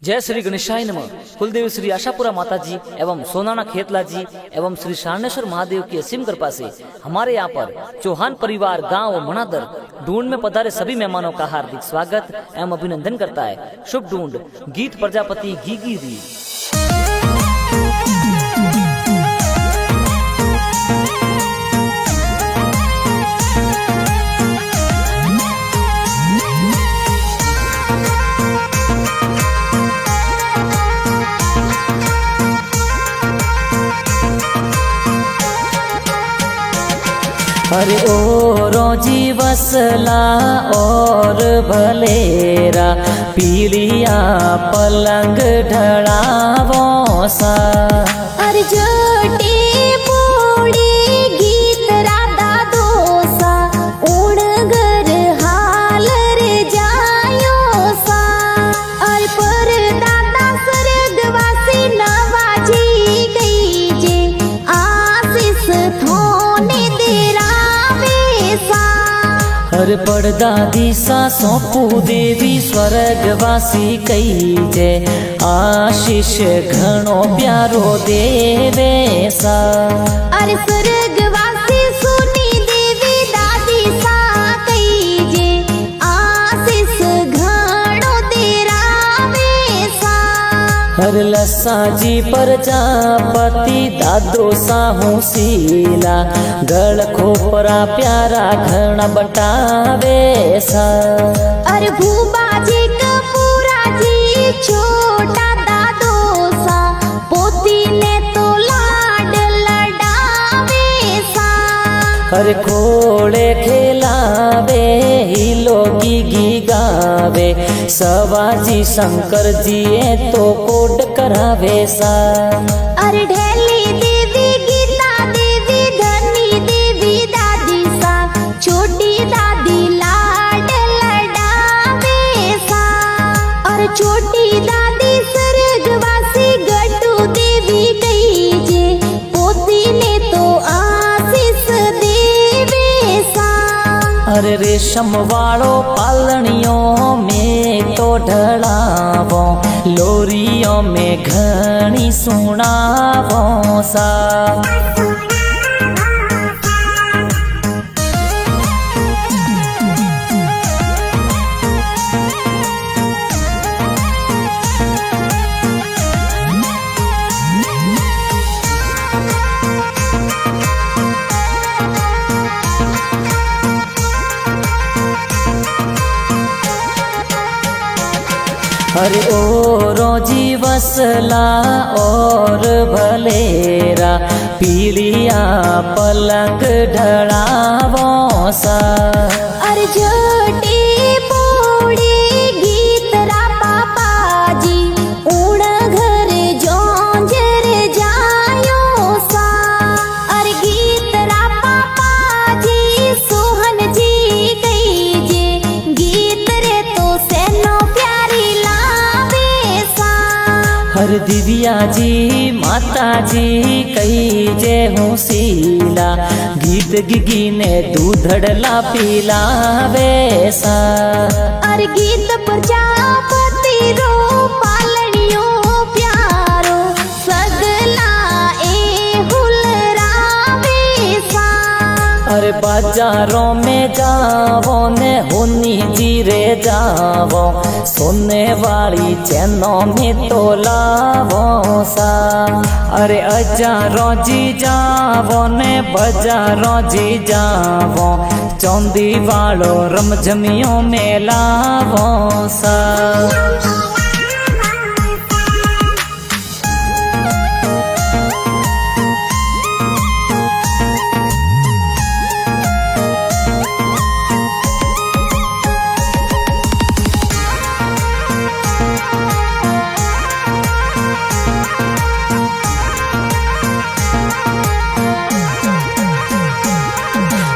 जय श्री गणेशाय नमः। कुलदेव श्री आशापुरा माता जी एवं सोनाना खेतला जी एवं श्री शारणेश्वर महादेव की असीम कृपा से हमारे यहाँ पर चौहान परिवार गांव मनादर ढूंढ में पधारे सभी मेहमानों का हार्दिक स्वागत एवं अभिनंदन करता है। शुभ ढूंढ गीत प्रजापति गीगी री। अरे ओ रोजी वसला और भलेरा पीलिया पलंग ढड़ावो सा। अरे जोटी पूड़ी गीत राधा दोसा उड़ घर हाल रे जायो सा। अरे पर दादा स्वर्गवासी नवाजी गई जे आशीष थोने हर पड़दा दिशा सौंपू देवी स्वर्गवासी कई जे आशीष घणो प्यारो देवे सा। अरे स्वर्गवासी सुनी देवी दादी सा कई जे आशीष घणो देरावे सा। हर लसा जी प्रजापति दादो साहू सीला गल खोपरा प्यारा घना बटावे सा। अरे भूबा जी कपूरा जी छोटा दादो सा पोती ने तो लाड लडावे सा। हर खोड़े खेलावे हिलो गी गावे सवाजी शंकर जी तो कोड करावे सा। अरे ढेली देवी गीता देवी धनी देवी दादी सा छोटी दादी लाड लडावे सा। और छोटी दादी स्वर्गवासी गड्डू देवी कही जे पोती ने तो आशीष देवे सा। अरे रेशम वालो पालनियों में तो ढड़ावो लोरियों में घनी सुनावो सा। अरे ओ रोजी वसला और भलेरा पीलिया पलंग ढड़ावो सा। अरे जोटी पूड़ी गीत रा पापा जी उड़ घर जोंजर जायो सा। अरे गीत रा पापा जी सोहन जी कही जे गीत रे तो सेनो प्यारी लावे सा। हर दिव्या जी माता जी कही जे हूँ सीला गीत गिगी ने दूधड़ला पिलावे सा। अरे गीत प्रजापति रो पालनियो प्यारो सगला ए हुलरावे सा। अरे बाजारों में जावो ने होनी जीरे जावो सोने वाली चैनों में तो लावो सा। अरे अजारों जी जावो ने बजारों जी जावो चौंदी वालो रमझमियों में लावो सा।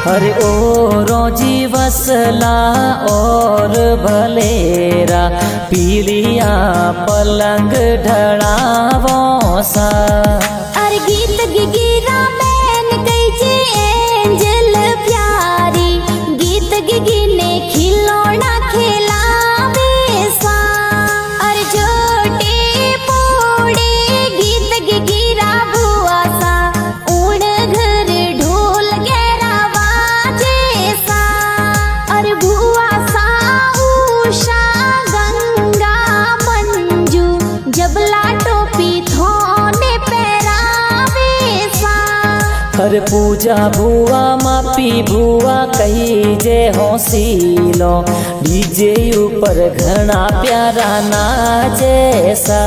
अरे ओ रोजी वसला और भलेरा पीलिया पलंग ढड़ावो सा। अरे गीत गिगिरा मैन कही जे एंजल प्यारी गीत गिगी ने खिलौना खिलावे सा। अरे जोट हर पूजा भुआ मापी भुआ कही जे होसीलो डीजे ऊपर घना प्यारा नाचे सा।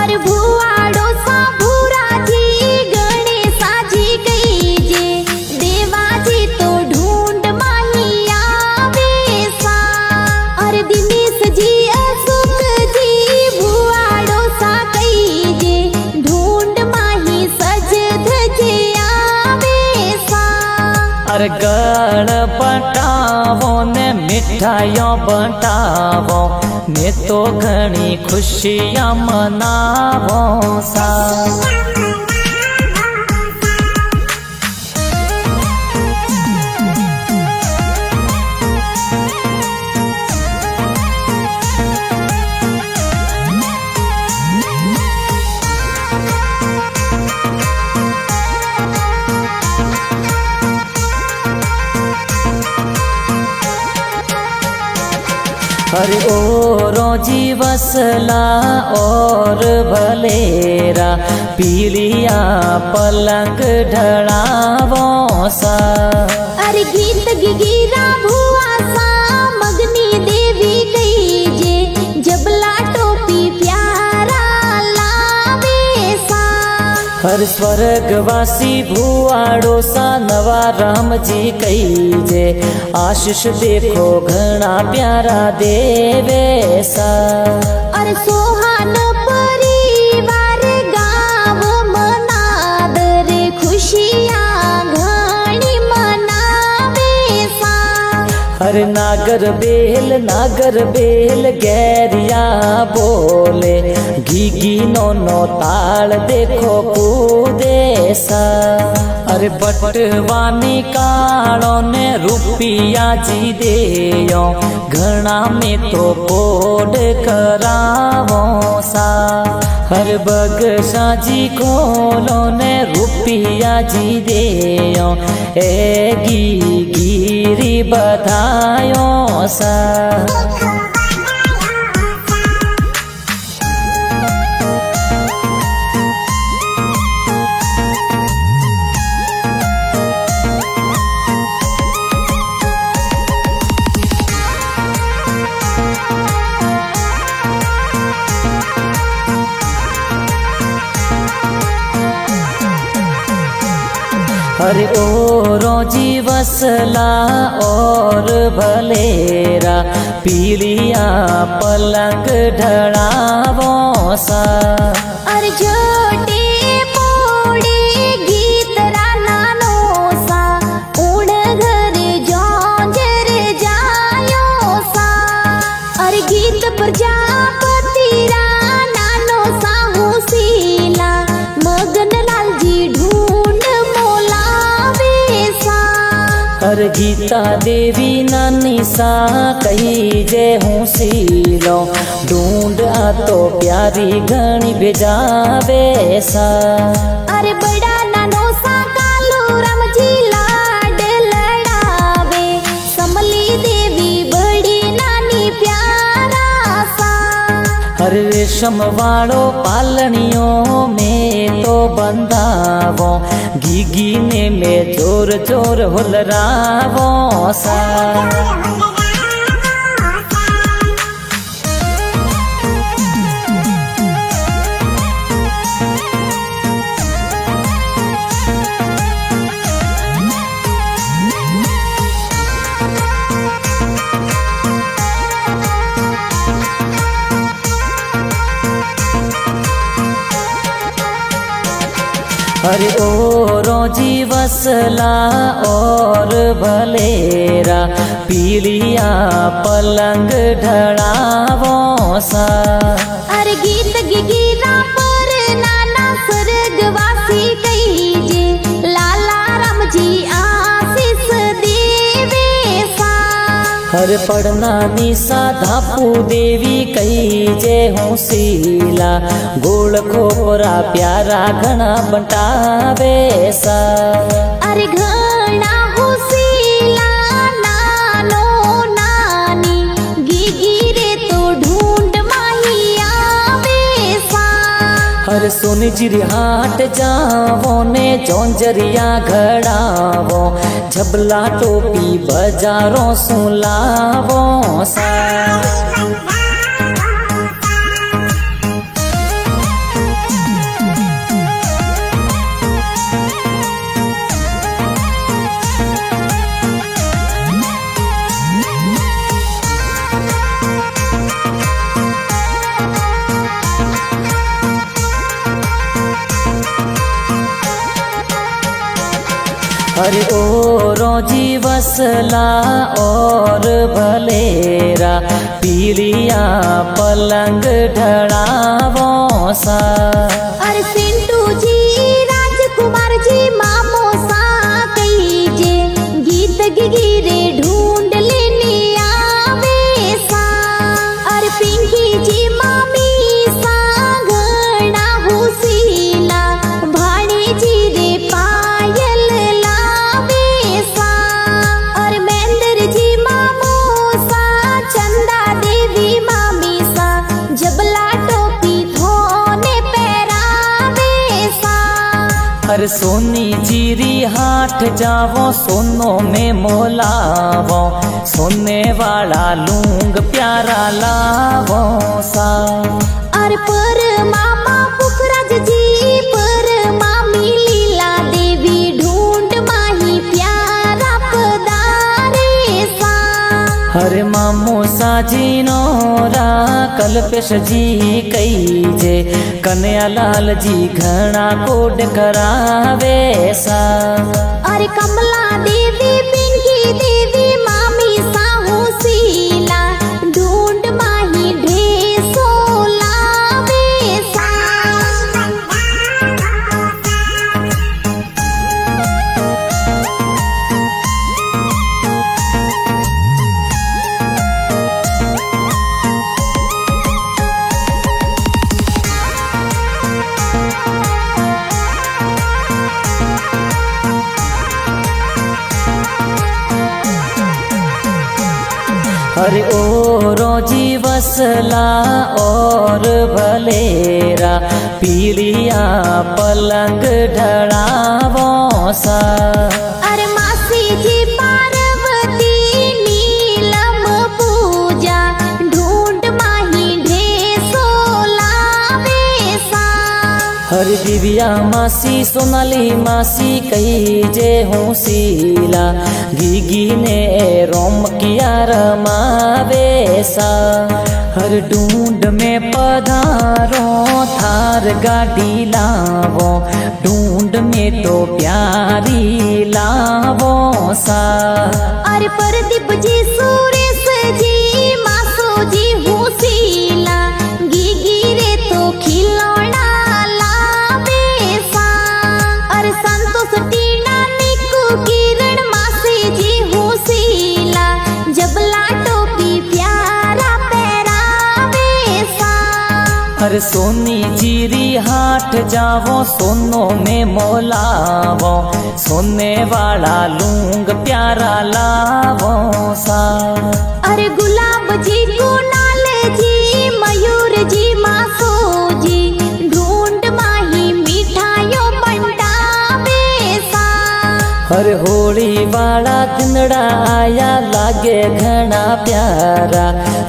अरे भुआड़ो सा भूरा जी गणेशा जी कही जे देवाजी तो ढूंढ माही आवे सा। अरे दिनेश जी अशोक जी भुआड़ो सा कही जे ढूंढ माही सज धजे आवे सा। अरे गण बटावो ने मिठाइयों बटावो ने तो घनी खुशियाँ मनावो सा। अरे ओ रोजी वसला और भलेरा पीलिया पलंग ढड़ावो सा। अरे गीत गिगिरा भुआ सा मगनी देवी कही जे जबला टोपी प्यारा लावे सा। हर स्वर्गवासी भुआड़ो सा नवा राम जी कही जे आशीष देखो घना प्यारा देवे सा। अरे सोहान परिवार गाँव मनाद रे खुशियाँ घनी मनावे सा। हर नागर बेल गैरिया बोले घीगी नो ताल देखो कूदे सा। अरे बटवानी काड़ो ने रुपिया जी देयो घना में तो कोड करावो सा। हर बगसा जी खोलो ने रुपिया जी देयो ए गिरी बधायो सा। अरे ओ रोजी वसला और भलेरा पीलिया पलंग ढड़ावो सा। अरे छोटे पोड़े गीत रानानो सा उड़ घर जौंजर जायो सा। अरे गीत प्रजापति रानानो सा हुसीला मगन लाल जी ढूंढ मोलावे सा। हर गीता देवी नानी सा कही जे हूँ सीलो ढूंढ आ तो प्यारी घनी भेजावे सा। अरे बड़ा नानो सा कालू राम जी लाड लड़ावे समली देवी बड़ी नानी प्यारा सा। हर रेशम वालो पालनियों में तो बंधावो घीगी ने में जोर जोर हुलरावो सा। अरे ओ रोजी वसला और भलेरा पीलिया पलंग ढड़ावो सा। अरे गीत गिगिरा पर नाना स्वर्गवासी कही जे लाला राम जी आशीष देवे सा। हर पढ़ना निशा धापू देवी कही जे हूँ सीला गोल खोपरा प्यारा घना बंटावे सा। अरे घना हुसीला नानो नानी गिगिरे तो ढूंढ माही आवे सा। अरे सोनी जीरी हाट जावो ने जोंजरिया घड़ावो झबला टोपी बजारों सुलावो सा अरे ओ रोजी वसला और भलेरा पीलिया पलंग ढड़ावो सा अरे सिंटू जी राजकुमार जी मामो सा कहीजे गीत गिगिरे ढूंढ लेने आवे सा अरे पिंकी जी मामी सा घना हुसीला भाणे जी रे पायल लावे सा और महेंद्र जी मामो सा चंदा देवी मामी सा जबला टोपी धोने पैरावे सा अरे सोनी जीरी हाट जावो सोनो में मोलावो सोने वाला लूंग प्यारा लावो सा अरे पर मामा पुखराज जी पर मामी लीला देवी ढूंढ माही प्यारा पदारे सा अरे मामो साजी नोरा कल्पेश जी कई जे कन्यालाल जी घना कोड करावे सा अरे कमला देवी पिंकी देवी मामी साहू सीला ढूंढ माही ढेसो लावे सा अरे ओ रोजी वसला और भलेरा पीलिया पलंग ढड़ावो सा अरे मासी जी पार्वती नीलम पूजा ढूंढ माही ढेसो लावे सा हर दिव्या मासी सोनाली मासी कही जे हूँ सीला गीगी ने रोम किया रमावे सा हर ढूंढ में पधारो थार गाड़ी लावो ढूंढ में तो प्यारी लावो सा अरे परदीप जी सुरेश जी मासो जी हुसीला गीगी रे तो खिलौना लावे सा अरे संतोष टीना निकू किरण मासी जी हुसीला जबला टोपी प्यारा पहरावे सा अरे सोनी जीरी हाट जावो सोनो में मोलावो सोने वाला लूंग प्यारा लावो सा अरे गुलाब जी कुणाल जी मयूर जी मासो जी ढूंढ माही मिठाइयों बंटावे सा हर होली वाला दिनड़ा आया लागे घना प्यारा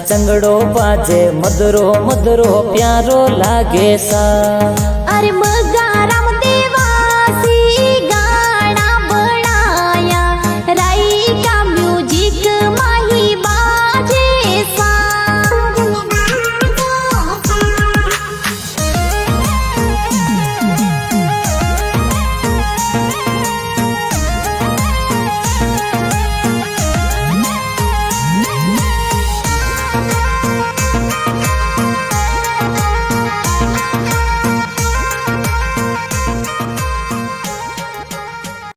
चंगड़ो बाजे मधुरो मधुरो प्यारो लागे सा अरे मगारा